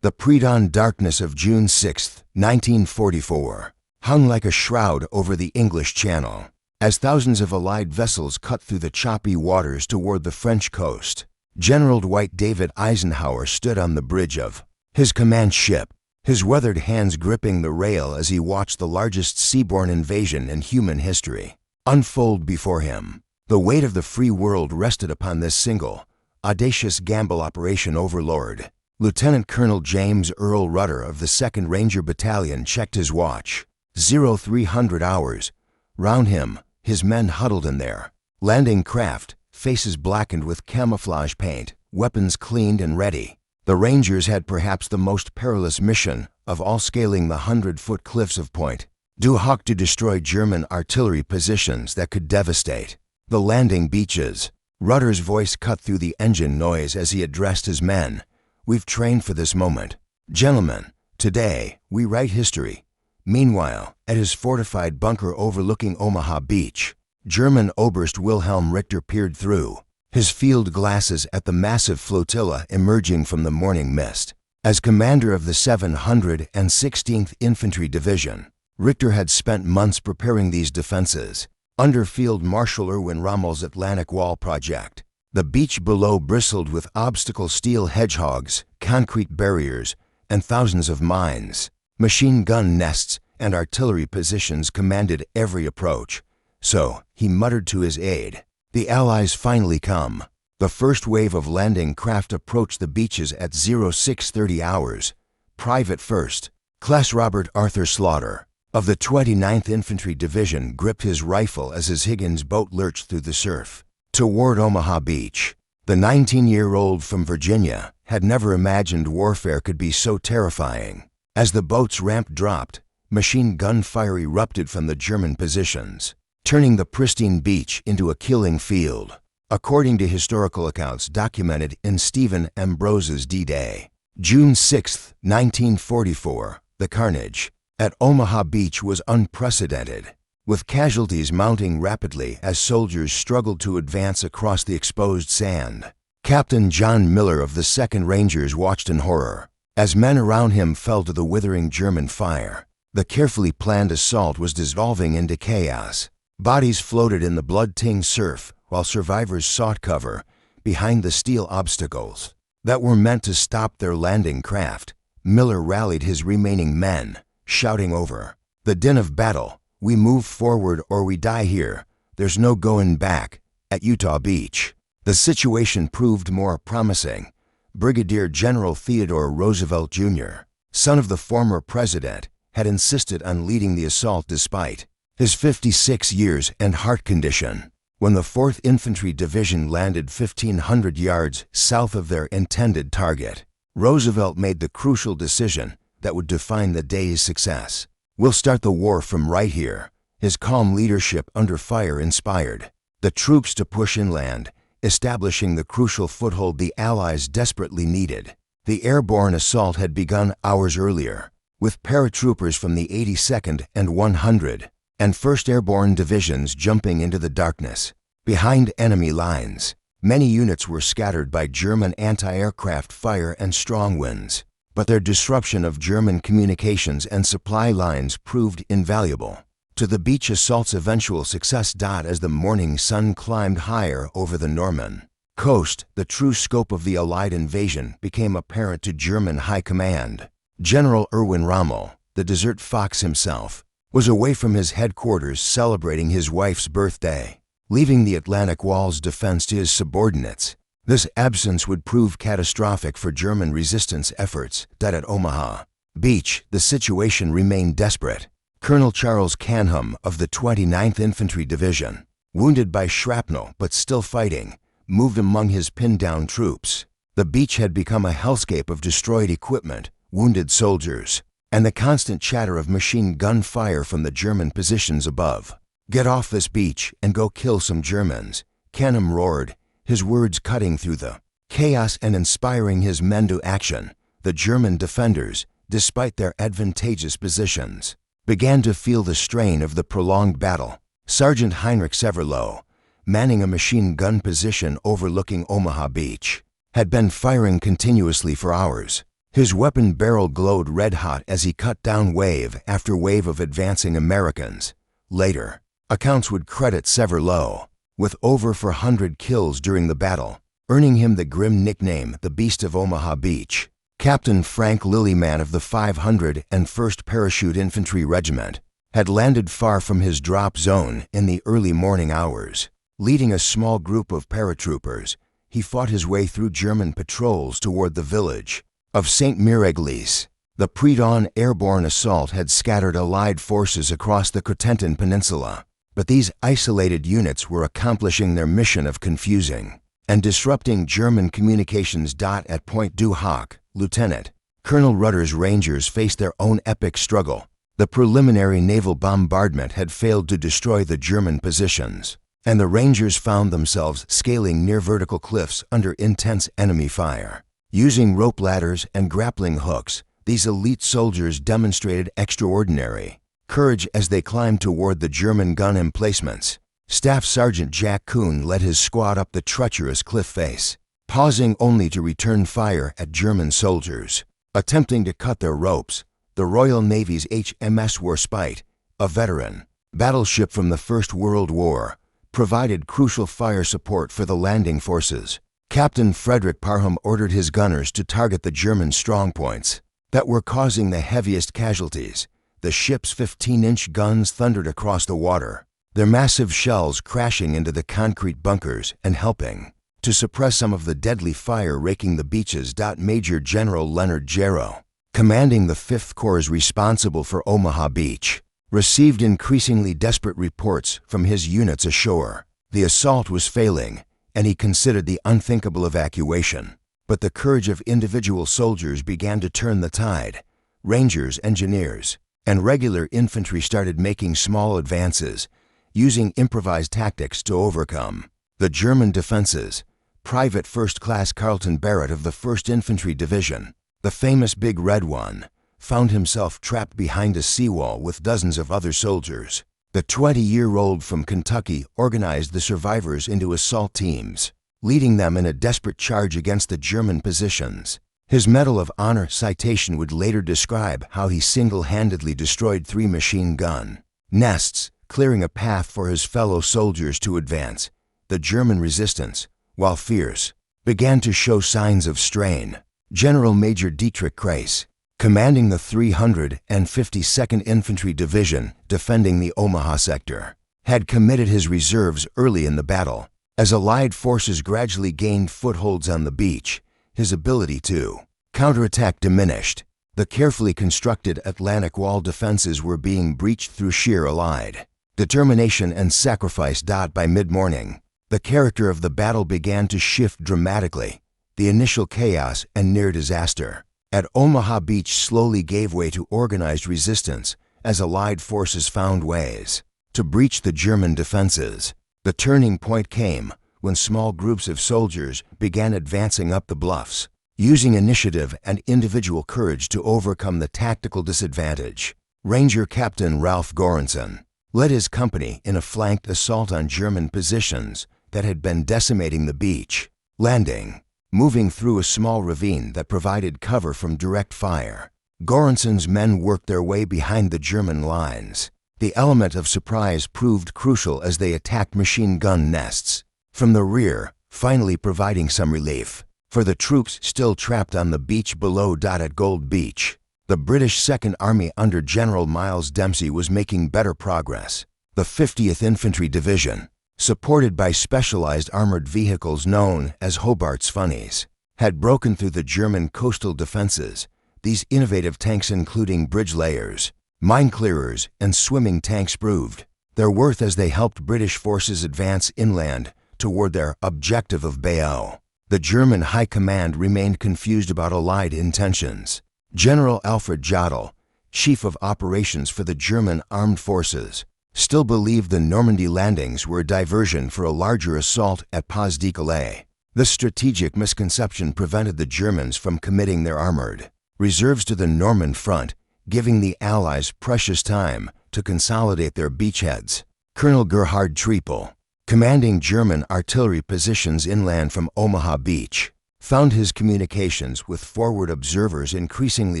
The pre-dawn darkness of June 6, 1944, hung like a shroud over the English Channel, as thousands of Allied vessels cut through the choppy waters toward the French coast. General Dwight David Eisenhower stood on the bridge of his command ship, his weathered hands gripping the rail as he watched the largest seaborne invasion in human history unfold before him. The weight of the free world rested upon this single, audacious gamble operation overlord. Lieutenant Colonel James Earl Rutter of the 2nd Ranger Battalion checked his watch. 0300 hours. Round him, his men huddled in their landing craft, faces blackened with camouflage paint, weapons cleaned and ready. The Rangers had perhaps the most perilous mission of all, scaling the 100-foot cliffs of Point du Hoc to destroy German artillery positions that could devastate the landing beaches. Rutter's voice cut through the engine noise as he addressed his men. "We've trained for this moment. Gentlemen, today we write history." Meanwhile, at his fortified bunker overlooking Omaha Beach, German Oberst Wilhelm Richter peered through his field glasses at the massive flotilla emerging from the morning mist. As commander of the 716th Infantry Division, Richter had spent months preparing these defenses under Field Marshal Erwin Rommel's Atlantic Wall project. The beach below bristled with obstacle steel hedgehogs, concrete barriers, and thousands of mines. Machine gun nests and artillery positions commanded every approach. So, he muttered to his aide, "The Allies finally come." The first wave of landing craft approached the beaches at 0630 hours. Private First Class Robert Arthur Slaughter of the 29th Infantry Division gripped his rifle as his Higgins boat lurched through the surf toward Omaha Beach. The 19-year-old from Virginia had never imagined warfare could be so terrifying. As the boat's ramp dropped, machine gun fire erupted from the German positions, turning the pristine beach into a killing field. According to historical accounts documented in Stephen Ambrose's D-Day, June 6, 1944, the carnage at Omaha Beach was unprecedented, with casualties mounting rapidly as soldiers struggled to advance across the exposed sand. Captain John Miller of the 2nd Rangers watched in horror as men around him fell to the withering German fire. The carefully planned assault was dissolving into chaos. Bodies floated in the blood-tinged surf while survivors sought cover behind the steel obstacles that were meant to stop their landing craft. Miller rallied his remaining men, shouting over the din of battle, "We move forward or we die here. There's no going back." At Utah Beach, the situation proved more promising. Brigadier General Theodore Roosevelt Jr., son of the former president, had insisted on leading the assault despite his 56 years and heart condition. When the 4th Infantry Division landed 1,500 yards south of their intended target, Roosevelt made the crucial decision that would define the day's success. "We'll start the war from right here." His calm leadership under fire inspired the troops to push inland, establishing the crucial foothold the Allies desperately needed. The airborne assault had begun hours earlier, with paratroopers from the 82nd and 100 and 1st Airborne Divisions jumping into the darkness behind enemy lines. Many units were scattered by German anti-aircraft fire and strong winds, but their disruption of German communications and supply lines proved invaluable to the beach assault's eventual success. As the morning sun climbed higher over the Normandy coast, the true scope of the Allied invasion became apparent to German high command. General Erwin Rommel, the Desert Fox himself, was away from his headquarters celebrating his wife's birthday, leaving the Atlantic Wall's defense to his subordinates. This absence would prove catastrophic for German resistance efforts. At Omaha Beach, the situation remained desperate. Colonel Charles Canham of the 29th Infantry Division, wounded by shrapnel but still fighting, moved among his pinned-down troops. The beach had become a hellscape of destroyed equipment, wounded soldiers, and the constant chatter of machine gun fire from the German positions above. "Get off this beach and go kill some Germans," Canham roared, his words cutting through the chaos and inspiring his men to action. The German defenders, despite their advantageous positions, began to feel the strain of the prolonged battle. Sergeant Heinrich Severloh, manning a machine gun position overlooking Omaha Beach, had been firing continuously for hours. His weapon barrel glowed red-hot as he cut down wave after wave of advancing Americans. Later, accounts would credit Severlow with over 400 kills during the battle, earning him the grim nickname the Beast of Omaha Beach. Captain Frank Lillyman of the 501st Parachute Infantry Regiment had landed far from his drop zone in the early morning hours. Leading a small group of paratroopers, he fought his way through German patrols toward the village of St. Miregelis. The pre-dawn airborne assault had scattered Allied forces across the Cotentin Peninsula, but these isolated units were accomplishing their mission of confusing and disrupting German communications. At Point du Hoc, Lieutenant Colonel Rudder's Rangers faced their own epic struggle. The preliminary naval bombardment had failed to destroy the German positions, and the Rangers found themselves scaling near vertical cliffs under intense enemy fire. Using rope ladders and grappling hooks, these elite soldiers demonstrated extraordinary courage as they climbed toward the German gun emplacements. Staff Sergeant Jack Kuhn led his squad up the treacherous cliff face, pausing only to return fire at German soldiers attempting to cut their ropes. The Royal Navy's HMS Warspite, a veteran battleship from the First World War, provided crucial fire support for the landing forces. Captain Frederick Parham ordered his gunners to target the German strongpoints that were causing the heaviest casualties. The ship's 15-inch guns thundered across the water, their massive shells crashing into the concrete bunkers and helping to suppress some of the deadly fire raking the beaches. Major General Leonard Jarrow, commanding the 5th Corps responsible for Omaha Beach, received increasingly desperate reports from his units ashore. The assault was failing, and he considered the unthinkable evacuation. But the courage of individual soldiers began to turn the tide. Rangers, engineers, and regular infantry started making small advances, using improvised tactics to overcome the German defenses. Private First Class Carlton Barrett of the 1st Infantry Division, the famous Big Red One, found himself trapped behind a seawall with dozens of other soldiers. The 20-year-old from Kentucky organized the survivors into assault teams, leading them in a desperate charge against the German positions. His Medal of Honor citation would later describe how he single-handedly destroyed 3 machine gun nests, clearing a path for his fellow soldiers to advance. The German resistance, while fierce, began to show signs of strain. General Major Dietrich Kreis, commanding the 352nd Infantry Division defending the Omaha sector, had committed his reserves early in the battle. As Allied forces gradually gained footholds on the beach, his ability to counterattack diminished. The carefully constructed Atlantic Wall defenses were being breached through sheer Allied determination and sacrifice. By mid-morning, the character of the battle began to shift dramatically. The initial chaos and near disaster at Omaha Beach slowly gave way to organized resistance as Allied forces found ways to breach the German defenses. The turning point came when small groups of soldiers began advancing up the bluffs, using initiative and individual courage to overcome the tactical disadvantage. Ranger Captain Ralph Goranson led his company in a flanked assault on German positions that had been decimating the beach. Landing, moving through a small ravine that provided cover from direct fire, Goranson's men worked their way behind the German lines. The element of surprise proved crucial as they attacked machine gun nests from the rear, finally providing some relief for the troops still trapped on the beach below. At Gold Beach, the British Second Army under General Miles Dempsey was making better progress. The 50th Infantry Division, supported by specialized armored vehicles known as Hobart's Funnies, had broken through the German coastal defenses. These innovative tanks, including bridge layers, mine clearers, and swimming tanks, proved their worth as they helped British forces advance inland toward their objective of Bayeux. The German High Command remained confused about Allied intentions. General Alfred Jodl, Chief of Operations for the German Armed Forces, still believed the Normandy landings were a diversion for a larger assault at Pas de Calais. This strategic misconception prevented the Germans from committing their armored reserves to the Norman front, giving the Allies precious time to consolidate their beachheads. Colonel Gerhard Triepel, commanding German artillery positions inland from Omaha Beach, found his communications with forward observers increasingly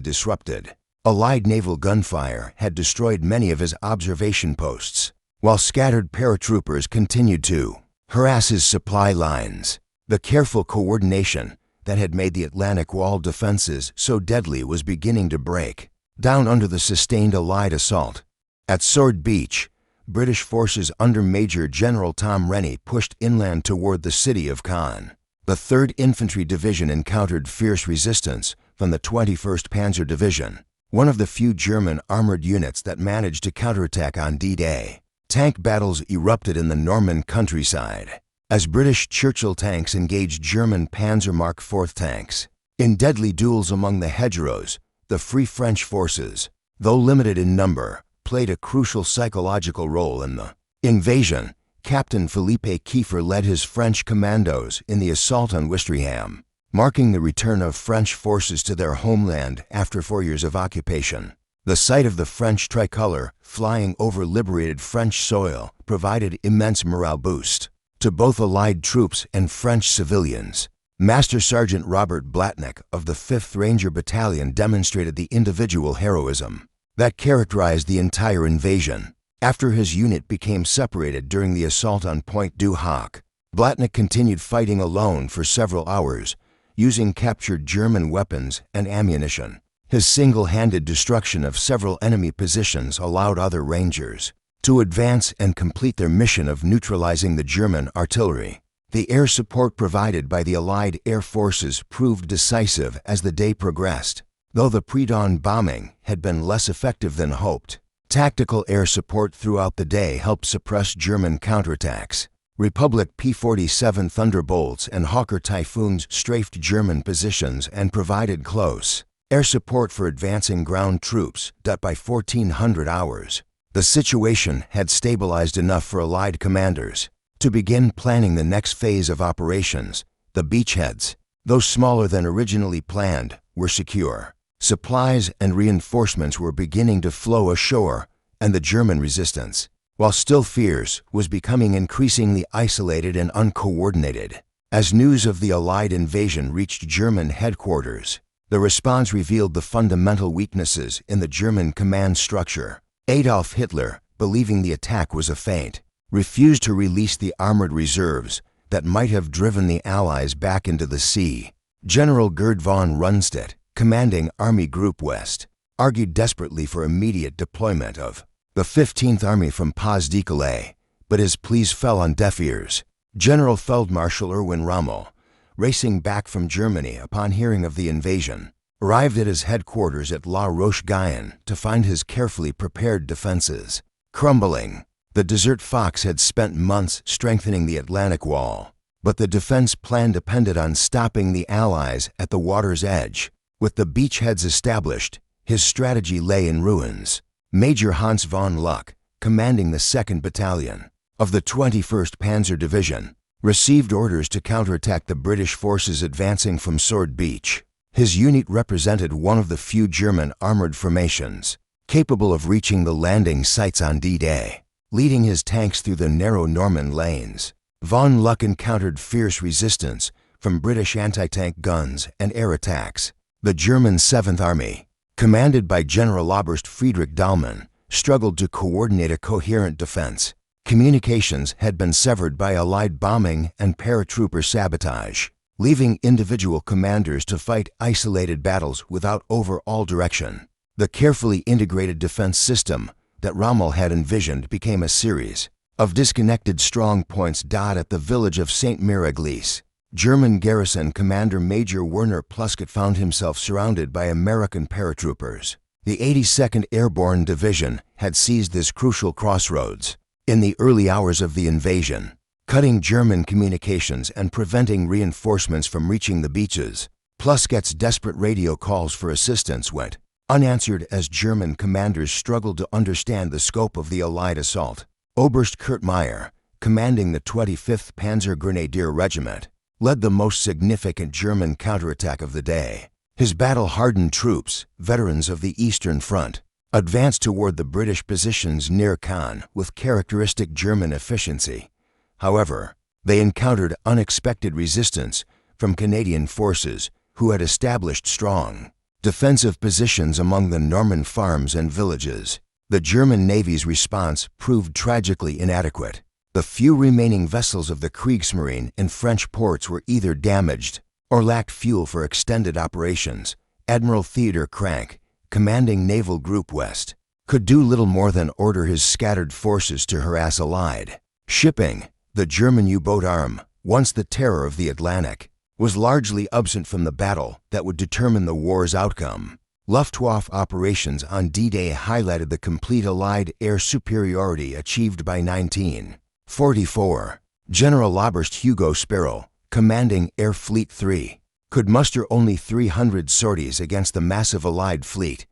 disrupted. Allied naval gunfire had destroyed many of his observation posts, while scattered paratroopers continued to harass his supply lines. The careful coordination that had made the Atlantic Wall defenses so deadly was beginning to break down under the sustained Allied assault. At Sword Beach, British forces under Major General Tom Rennie pushed inland toward the city of Caen. The 3rd Infantry Division encountered fierce resistance from the 21st Panzer Division, one of the few German armored units that managed to counterattack on D-Day. Tank battles erupted in the Norman countryside as British Churchill tanks engaged German Panzer Mark IV tanks. In deadly duels among the hedgerows, the Free French forces, though limited in number, played a crucial psychological role in the invasion. Captain Philippe Kiefer led his French commandos in the assault on Ouistreham, marking the return of French forces to their homeland after 4 years of occupation. The sight of the French tricolor flying over liberated French soil provided immense morale boost to both Allied troops and French civilians. Master Sergeant Robert Blatnick of the 5th Ranger Battalion demonstrated the individual heroism that characterized the entire invasion. After his unit became separated during the assault on Point du Hoc, Blatnick continued fighting alone for several hours, using captured German weapons and ammunition. His single-handed destruction of several enemy positions allowed other Rangers to advance and complete their mission of neutralizing the German artillery. The air support provided by the Allied air forces proved decisive as the day progressed. Though the pre-dawn bombing had been less effective than hoped, tactical air support throughout the day helped suppress German counterattacks. Republic P-47 Thunderbolts and Hawker Typhoons strafed German positions and provided close air support for advancing ground troops. By 1400 hours, the situation had stabilized enough for Allied commanders to begin planning the next phase of operations. The beachheads, though smaller than originally planned, were secure. Supplies and reinforcements were beginning to flow ashore, and the German resistance, while still fierce, was becoming increasingly isolated and uncoordinated. As news of the Allied invasion reached German headquarters, the response revealed the fundamental weaknesses in the German command structure. Adolf Hitler, believing the attack was a feint, refused to release the armored reserves that might have driven the Allies back into the sea. General Gerd von Rundstedt, commanding Army Group West, argued desperately for immediate deployment of the 15th Army from Pas-de-Calais, but his pleas fell on deaf ears. General Feldmarschall Erwin Rommel, racing back from Germany upon hearing of the invasion, arrived at his headquarters at La Roche-Guyon to find his carefully prepared defenses crumbling. The Desert Fox had spent months strengthening the Atlantic Wall, but the defense plan depended on stopping the Allies at the water's edge. With the beachheads established, his strategy lay in ruins. Major Hans von Luck, commanding the 2nd Battalion of the 21st Panzer Division, received orders to counterattack the British forces advancing from Sword Beach. His unit represented one of the few German armored formations capable of reaching the landing sites on D-Day. Leading his tanks through the narrow Norman lanes, von Luck encountered fierce resistance from British anti-tank guns and air attacks. The German 7th Army, commanded by Generaloberst Friedrich Dahlmann, struggled to coordinate a coherent defense. Communications had been severed by Allied bombing and paratrooper sabotage, leaving individual commanders to fight isolated battles without overall direction. The carefully integrated defense system that Rommel had envisioned became a series of disconnected strong points. At the village of St. Miraglise, German garrison commander Major Werner Pluskett found himself surrounded by American paratroopers. The 82nd Airborne Division had seized this crucial crossroads in the early hours of the invasion, cutting German communications and preventing reinforcements from reaching the beaches. Pluskett's desperate radio calls for assistance went unanswered as German commanders struggled to understand the scope of the Allied assault. Oberst Kurt Meyer, commanding the 25th Panzer Grenadier Regiment, led the most significant German counterattack of the day. His battle-hardened troops, veterans of the Eastern Front, advanced toward the British positions near Caen with characteristic German efficiency. However, they encountered unexpected resistance from Canadian forces who had established strong defensive positions among the Norman farms and villages. The German Navy's response proved tragically inadequate. The few remaining vessels of the Kriegsmarine in French ports were either damaged or lacked fuel for extended operations. Admiral Theodore Crank, commanding Naval Group West, could do little more than order his scattered forces to harass Allied shipping. The German U-boat arm, once the terror of the Atlantic, was largely absent from the battle that would determine the war's outcome. Luftwaffe operations on D-Day highlighted the complete Allied air superiority achieved by 1944. General Oberst Hugo Sparrow, commanding Air Fleet 3, could muster only 300 sorties against the massive Allied fleet.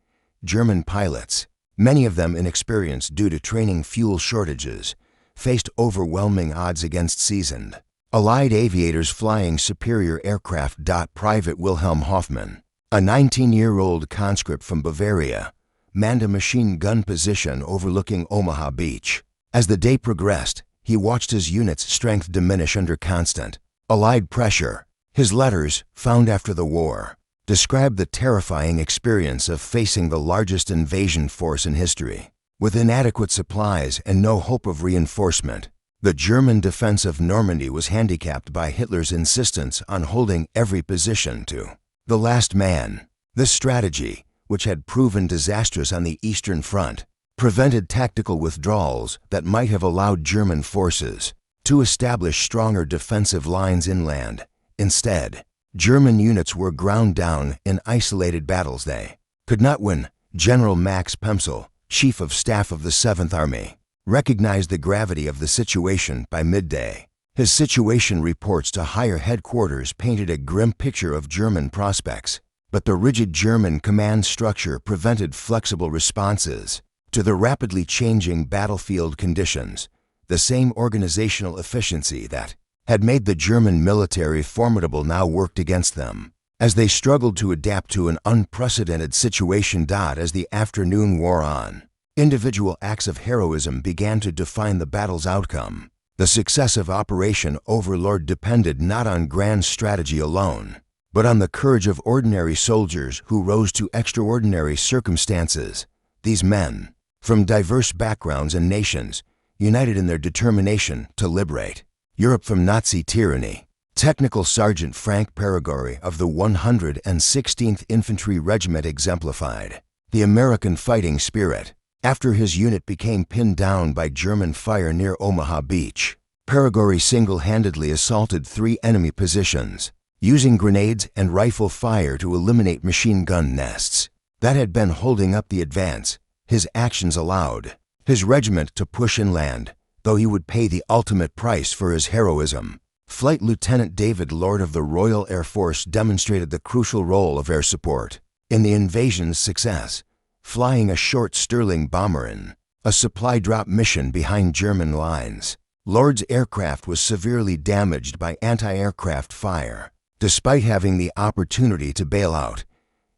German pilots, many of them inexperienced due to training fuel shortages, faced overwhelming odds against seasoned Allied aviators flying superior aircraft. Private Wilhelm Hoffmann, a 19-year-old conscript from Bavaria, manned a machine gun position overlooking Omaha Beach. As the day progressed, he watched his unit's strength diminish under constant Allied pressure. His letters, found after the war, described the terrifying experience of facing the largest invasion force in history. With inadequate supplies and no hope of reinforcement, the German defense of Normandy was handicapped by Hitler's insistence on holding every position to the last man. This strategy, which had proven disastrous on the Eastern Front, prevented tactical withdrawals that might have allowed German forces to establish stronger defensive lines inland. Instead, German units were ground down in isolated battles they could not win. General Max Pemsel, Chief of Staff of the 7th Army, recognized the gravity of the situation by midday. His situation reports to higher headquarters painted a grim picture of German prospects, but the rigid German command structure prevented flexible responses to the rapidly changing battlefield conditions. The same organizational efficiency that had made the German military formidable now worked against them as they struggled to adapt to an unprecedented situation. As the afternoon wore on, individual acts of heroism began to define the battle's outcome. The success of Operation Overlord depended not on grand strategy alone, but on the courage of ordinary soldiers who rose to extraordinary circumstances. These men, from diverse backgrounds and nations, united in their determination to liberate Europe from Nazi tyranny. Technical Sergeant Frank Perigori of the 116th Infantry Regiment exemplified the American fighting spirit. After his unit became pinned down by German fire near Omaha Beach, Perigori single-handedly assaulted 3 enemy positions, using grenades and rifle fire to eliminate machine gun nests that had been holding up the advance. His actions allowed his regiment to push inland, though he would pay the ultimate price for his heroism. Flight Lieutenant David Lord of the Royal Air Force demonstrated the crucial role of air support in the invasion's success, flying a short Sterling bomber in a supply drop mission behind German lines. Lord's aircraft was severely damaged by anti-aircraft fire. Despite having the opportunity to bail out,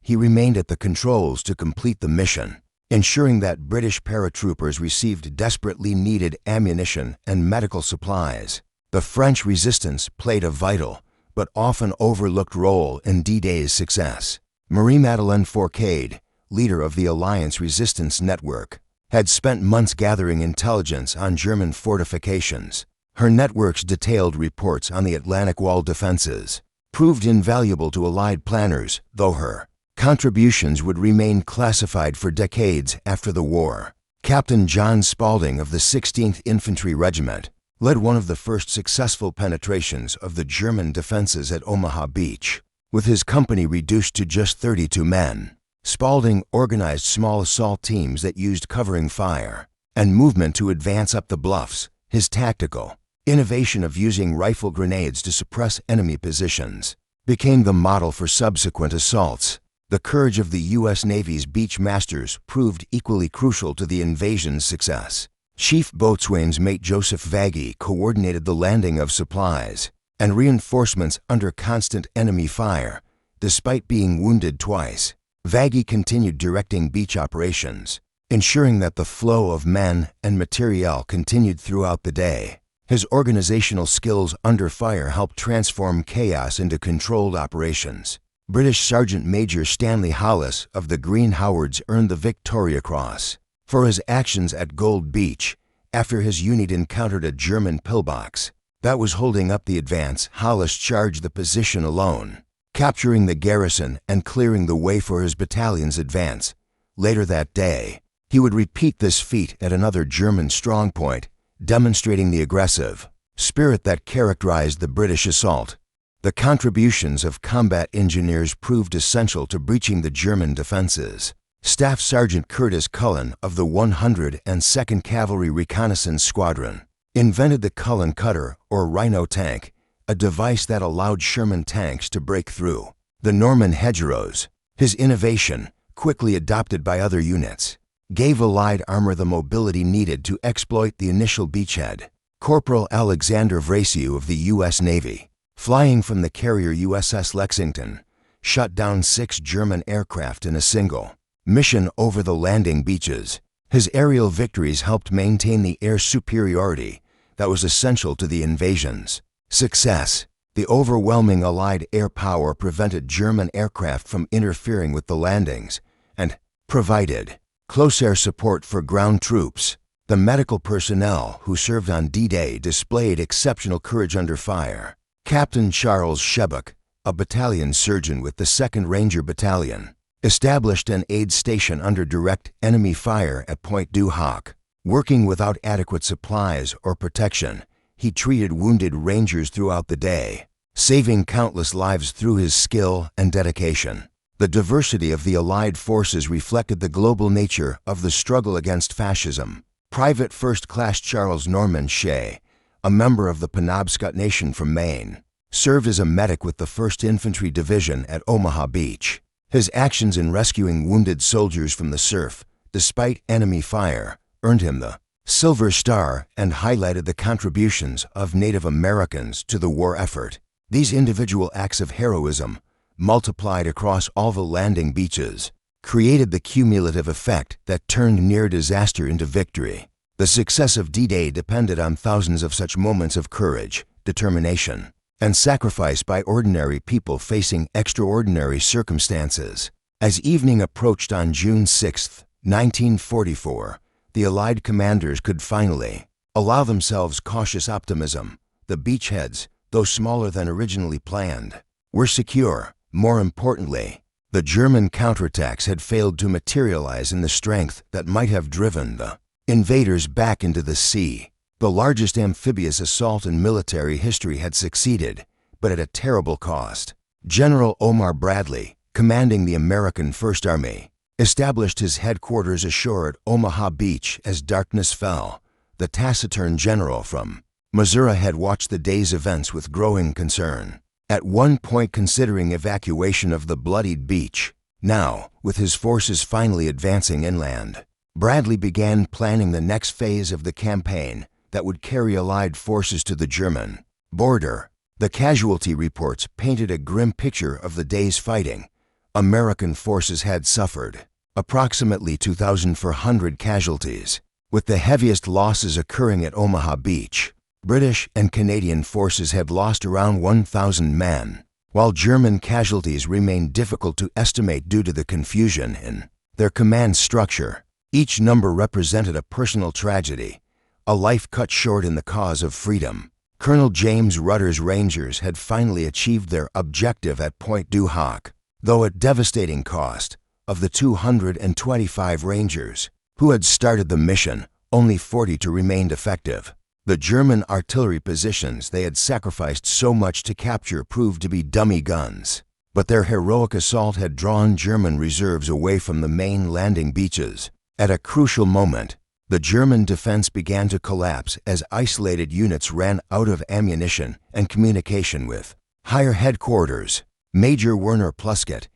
he remained at the controls to complete the mission, ensuring that British paratroopers received desperately needed ammunition and medical supplies. The French resistance played a vital, but often overlooked role in D-Day's success. Marie-Madeleine Fourcade, leader of the Alliance Resistance Network, had spent months gathering intelligence on German fortifications. Her network's detailed reports on the Atlantic Wall defenses proved invaluable to Allied planners, though her contributions would remain classified for decades after the war. Captain John Spaulding of the 16th Infantry Regiment led one of the first successful penetrations of the German defenses at Omaha Beach. With his company reduced to just 32 men, Spaulding organized small assault teams that used covering fire and movement to advance up the bluffs. His tactical innovation of using rifle grenades to suppress enemy positions became the model for subsequent assaults. The courage of the U.S. Navy's beach masters proved equally crucial to the invasion's success. Chief Boatswain's mate Joseph Vagey coordinated the landing of supplies and reinforcements under constant enemy fire. Despite being wounded twice, Vagey continued directing beach operations, ensuring that the flow of men and materiel continued throughout the day. His organizational skills under fire helped transform chaos into controlled operations. British Sergeant Major Stanley Hollis of the Green Howards earned the Victoria Cross for his actions at Gold Beach after his unit encountered a German pillbox that was holding up the advance. Hollis charged the position alone, capturing the garrison and clearing the way for his battalion's advance. Later that day, he would repeat this feat at another German strongpoint, demonstrating the aggressive spirit that characterized the British assault. The contributions of combat engineers proved essential to breaching the German defenses. Staff Sergeant Curtis Cullen of the 102nd Cavalry Reconnaissance Squadron invented the Cullen Cutter or Rhino tank, a device that allowed Sherman tanks to break through the Norman hedgerows. His innovation, quickly adopted by other units, gave Allied armor the mobility needed to exploit the initial beachhead. Corporal Alexander Vrasiu of the U.S. Navy, flying from the carrier USS Lexington, shot down 6 German aircraft in a single mission over the landing beaches. His aerial victories helped maintain the air superiority that was essential to the invasion's success. The overwhelming Allied air power prevented German aircraft from interfering with the landings and provided close air support for ground troops. The medical personnel who served on D-Day displayed exceptional courage under fire. Captain Charles Shebbuck, a battalion surgeon with the 2nd Ranger Battalion, established an aid station under direct enemy fire at Point du Hoc. Working without adequate supplies or protection, he treated wounded Rangers throughout the day, saving countless lives through his skill and dedication. The diversity of the Allied forces reflected the global nature of the struggle against fascism. Private First Class Charles Norman Shea, a member of the Penobscot Nation from Maine, served as a medic with the 1st Infantry Division at Omaha Beach. His actions in rescuing wounded soldiers from the surf, despite enemy fire, earned him the Silver Star and highlighted the contributions of Native Americans to the war effort. These individual acts of heroism, multiplied across all the landing beaches, created the cumulative effect that turned near disaster into victory. The success of D-Day depended on thousands of such moments of courage, determination, and sacrifice by ordinary people facing extraordinary circumstances. As evening approached on June 6, 1944, the Allied commanders could finally allow themselves cautious optimism. The beachheads, though smaller than originally planned, were secure. More importantly, the German counterattacks had failed to materialize in the strength that might have driven the invaders back into the sea. The largest amphibious assault in military history had succeeded, but at a terrible cost. General Omar Bradley, commanding the American First Army, established his headquarters ashore at Omaha Beach as darkness fell. The taciturn general from Missouri had watched the day's events with growing concern, at one point considering evacuation of the bloodied beach. Now, with his forces finally advancing inland, Bradley began planning the next phase of the campaign that would carry Allied forces to the German border. The casualty reports painted a grim picture of the day's fighting. American forces had suffered approximately 2,400 casualties, with the heaviest losses occurring at Omaha Beach. British and Canadian forces had lost around 1,000 men, while German casualties remained difficult to estimate due to the confusion in their command structure. Each number represented a personal tragedy, a life cut short in the cause of freedom. Colonel James Rutter's Rangers had finally achieved their objective at Point du Hoc, though at devastating cost. Of the 225 Rangers who had started the mission, only 42 remained effective. The German artillery positions they had sacrificed so much to capture proved to be dummy guns, but their heroic assault had drawn German reserves away from the main landing beaches. At a crucial moment, the German defense began to collapse as isolated units ran out of ammunition and communication with higher headquarters. Major Werner Pluskett,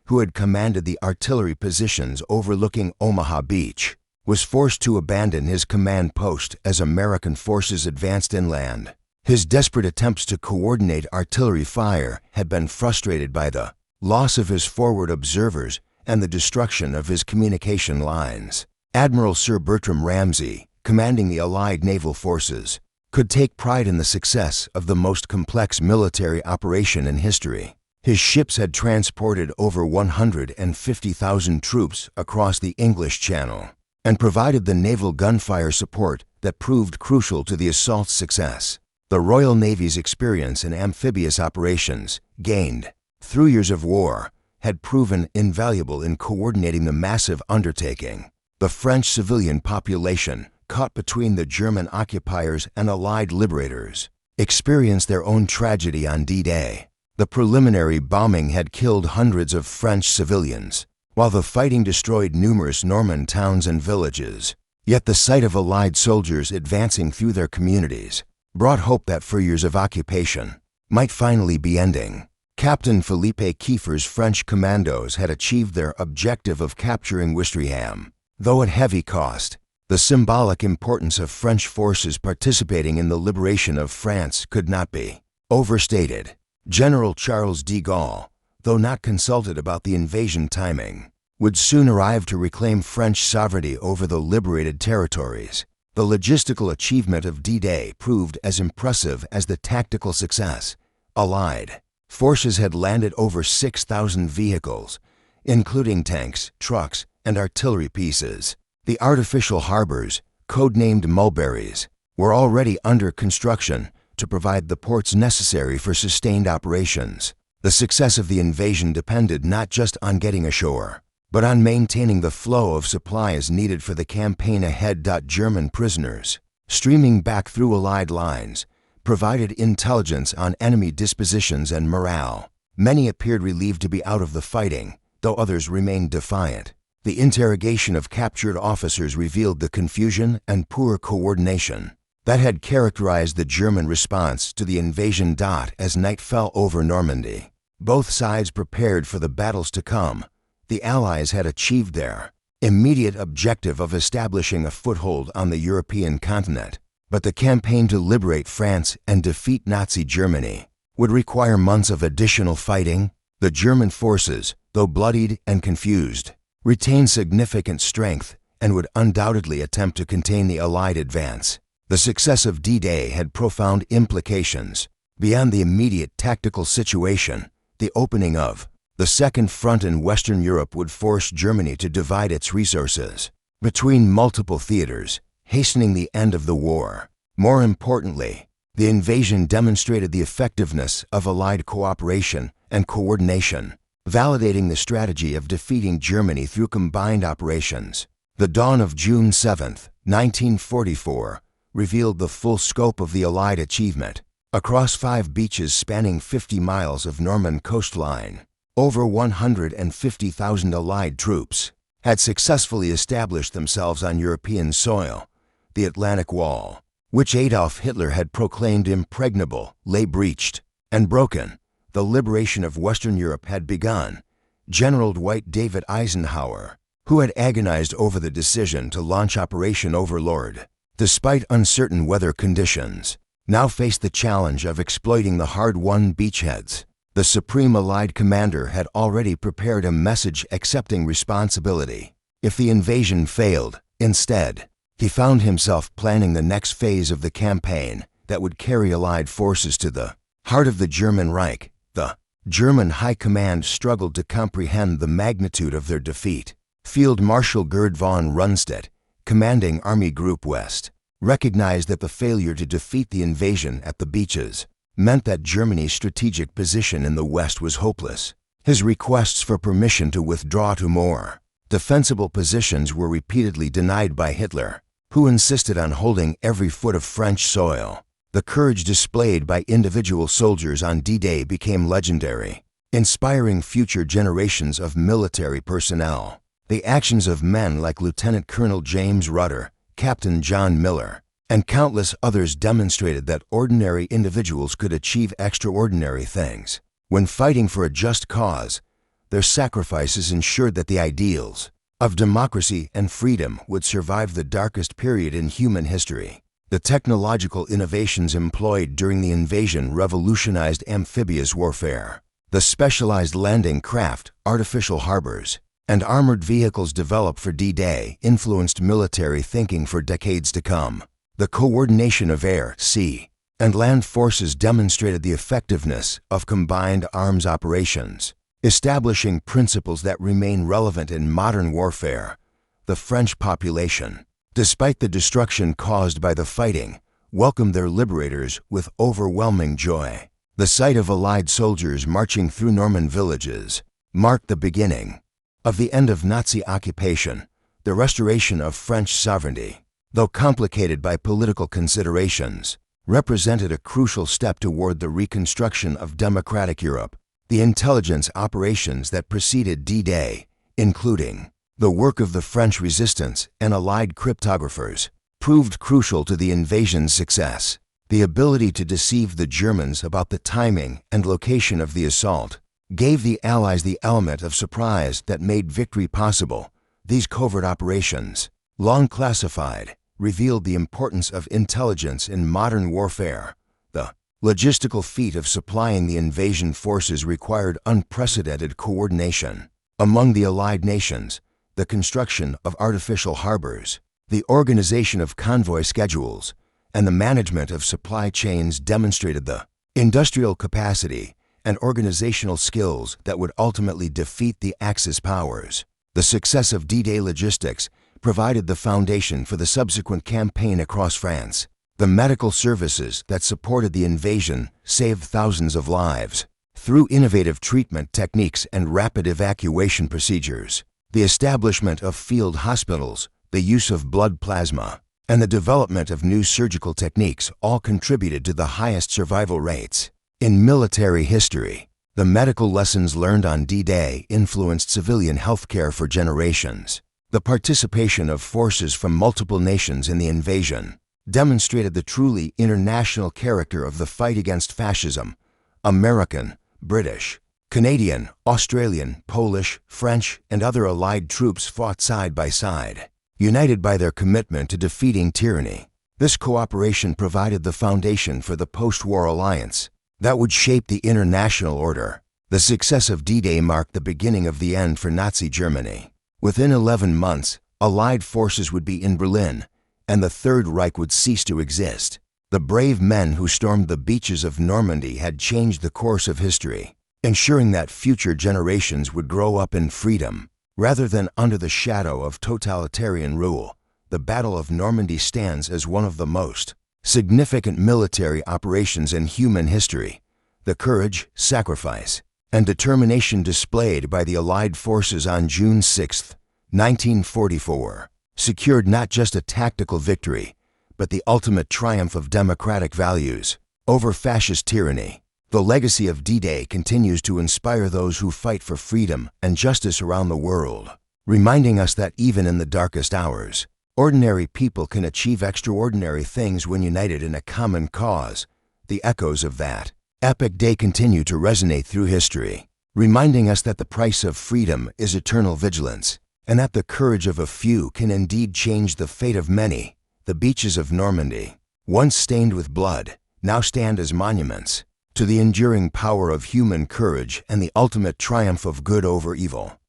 who had commanded the artillery positions overlooking Omaha Beach, was forced to abandon his command post as American forces advanced inland. His desperate attempts to coordinate artillery fire had been frustrated by the loss of his forward observers and the destruction of his communication lines. Admiral Sir Bertram Ramsay, commanding the Allied naval forces, could take pride in the success of the most complex military operation in history. His ships had transported over 150,000 troops across the English Channel and provided the naval gunfire support that proved crucial to the assault's success. The Royal Navy's experience in amphibious operations, gained through years of war, had proven invaluable in coordinating the massive undertaking. The French civilian population, caught between the German occupiers and Allied liberators, experienced their own tragedy on D-Day. The preliminary bombing had killed hundreds of French civilians, while the fighting destroyed numerous Norman towns and villages. Yet the sight of Allied soldiers advancing through their communities brought hope that 4 years of occupation might finally be ending. Captain Philippe Kiefer's French commandos had achieved their objective of capturing Ouistreham. Though at heavy cost, the symbolic importance of French forces participating in the liberation of France could not be overstated. General Charles de Gaulle, though not consulted about the invasion timing, would soon arrive to reclaim French sovereignty over the liberated territories. The logistical achievement of D-Day proved as impressive as the tactical success. Allied forces had landed over 6,000 vehicles, including tanks, trucks, and artillery pieces. The artificial harbors, codenamed mulberries, were already under construction to provide the ports necessary for sustained operations. The success of the invasion depended not just on getting ashore, but on maintaining the flow of supplies needed for the campaign ahead. German prisoners, streaming back through Allied lines, provided intelligence on enemy dispositions and morale. Many appeared relieved to be out of the fighting, though others remained defiant. The interrogation of captured officers revealed the confusion and poor coordination that had characterized the German response to the invasion. As night fell over Normandy, both sides prepared for the battles to come. The Allies had achieved their immediate objective of establishing a foothold on the European continent, but the campaign to liberate France and defeat Nazi Germany would require months of additional fighting. The German forces, though bloodied and confused, retained significant strength and would undoubtedly attempt to contain the Allied advance. The success of D-Day had profound implications. Beyond the immediate tactical situation, the opening of the Second Front in Western Europe would force Germany to divide its resources between multiple theaters, hastening the end of the war. More importantly, the invasion demonstrated the effectiveness of Allied cooperation and coordination, validating the strategy of defeating Germany through combined operations. The dawn of June 7, 1944, revealed the full scope of the Allied achievement. Across 5 beaches spanning 50 miles of Norman coastline, over 150,000 Allied troops had successfully established themselves on European soil. The Atlantic Wall, which Adolf Hitler had proclaimed impregnable, lay breached and broken. The liberation of Western Europe had begun. General Dwight David Eisenhower, who had agonized over the decision to launch Operation Overlord, despite uncertain weather conditions, now faced the challenge of exploiting the hard-won beachheads. The Supreme Allied Commander had already prepared a message accepting responsibility if the invasion failed. Instead, he found himself planning the next phase of the campaign that would carry Allied forces to the heart of the German Reich. The German High Command struggled to comprehend the magnitude of their defeat. Field Marshal Gerd von Rundstedt, commanding Army Group West, recognized that the failure to defeat the invasion at the beaches meant that Germany's strategic position in the West was hopeless. His requests for permission to withdraw to more defensible positions were repeatedly denied by Hitler, who insisted on holding every foot of French soil. The courage displayed by individual soldiers on D-Day became legendary, inspiring future generations of military personnel. The actions of men like Lieutenant Colonel James Rutter, Captain John Miller, and countless others demonstrated that ordinary individuals could achieve extraordinary things. When fighting for a just cause, their sacrifices ensured that the ideals of democracy and freedom would survive the darkest period in human history. The technological innovations employed during the invasion revolutionized amphibious warfare. The specialized landing craft, artificial harbors, and armored vehicles developed for D-Day influenced military thinking for decades to come. The coordination of air, sea, and land forces demonstrated the effectiveness of combined arms operations, establishing principles that remain relevant in modern warfare. The French population, despite the destruction caused by the fighting, welcomed their liberators with overwhelming joy. The sight of Allied soldiers marching through Norman villages marked the beginning of the end of Nazi occupation, the restoration of French sovereignty, though complicated by political considerations, represented a crucial step toward the reconstruction of democratic Europe. The intelligence operations that preceded D-Day, including the work of the French resistance and Allied cryptographers, proved crucial to the invasion's success. The ability to deceive the Germans about the timing and location of the assault gave the Allies the element of surprise that made victory possible. These covert operations, long classified, revealed the importance of intelligence in modern warfare. The logistical feat of supplying the invasion forces required unprecedented coordination among the Allied nations. The construction of artificial harbors, the organization of convoy schedules, and the management of supply chains demonstrated the industrial capacity and organizational skills that would ultimately defeat the Axis powers. The success of D-Day logistics provided the foundation for the subsequent campaign across France. The medical services that supported the invasion saved thousands of lives through innovative treatment techniques and rapid evacuation procedures. The establishment of field hospitals, the use of blood plasma, and the development of new surgical techniques all contributed to the highest survival rates. In military history, the medical lessons learned on D-Day influenced civilian healthcare for generations. The participation of forces from multiple nations in the invasion demonstrated the truly international character of the fight against fascism. American, British, Canadian, Australian, Polish, French, and other Allied troops fought side by side, united by their commitment to defeating tyranny. This cooperation provided the foundation for the post-war alliance that would shape the international order. The success of D-Day marked the beginning of the end for Nazi Germany. Within 11 months, Allied forces would be in Berlin, and the Third Reich would cease to exist. The brave men who stormed the beaches of Normandy had changed the course of history, ensuring that future generations would grow up in freedom rather than under the shadow of totalitarian rule. The Battle of Normandy stands as one of the most significant military operations in human history. The courage, sacrifice, and determination displayed by the Allied forces on June 6, 1944, secured not just a tactical victory, but the ultimate triumph of democratic values over fascist tyranny. The legacy of D-Day continues to inspire those who fight for freedom and justice around the world, reminding us that even in the darkest hours, ordinary people can achieve extraordinary things when united in a common cause. The echoes of that epic day continue to resonate through history, reminding us that the price of freedom is eternal vigilance, and that the courage of a few can indeed change the fate of many. The beaches of Normandy, once stained with blood, now stand as monuments to the enduring power of human courage and the ultimate triumph of good over evil.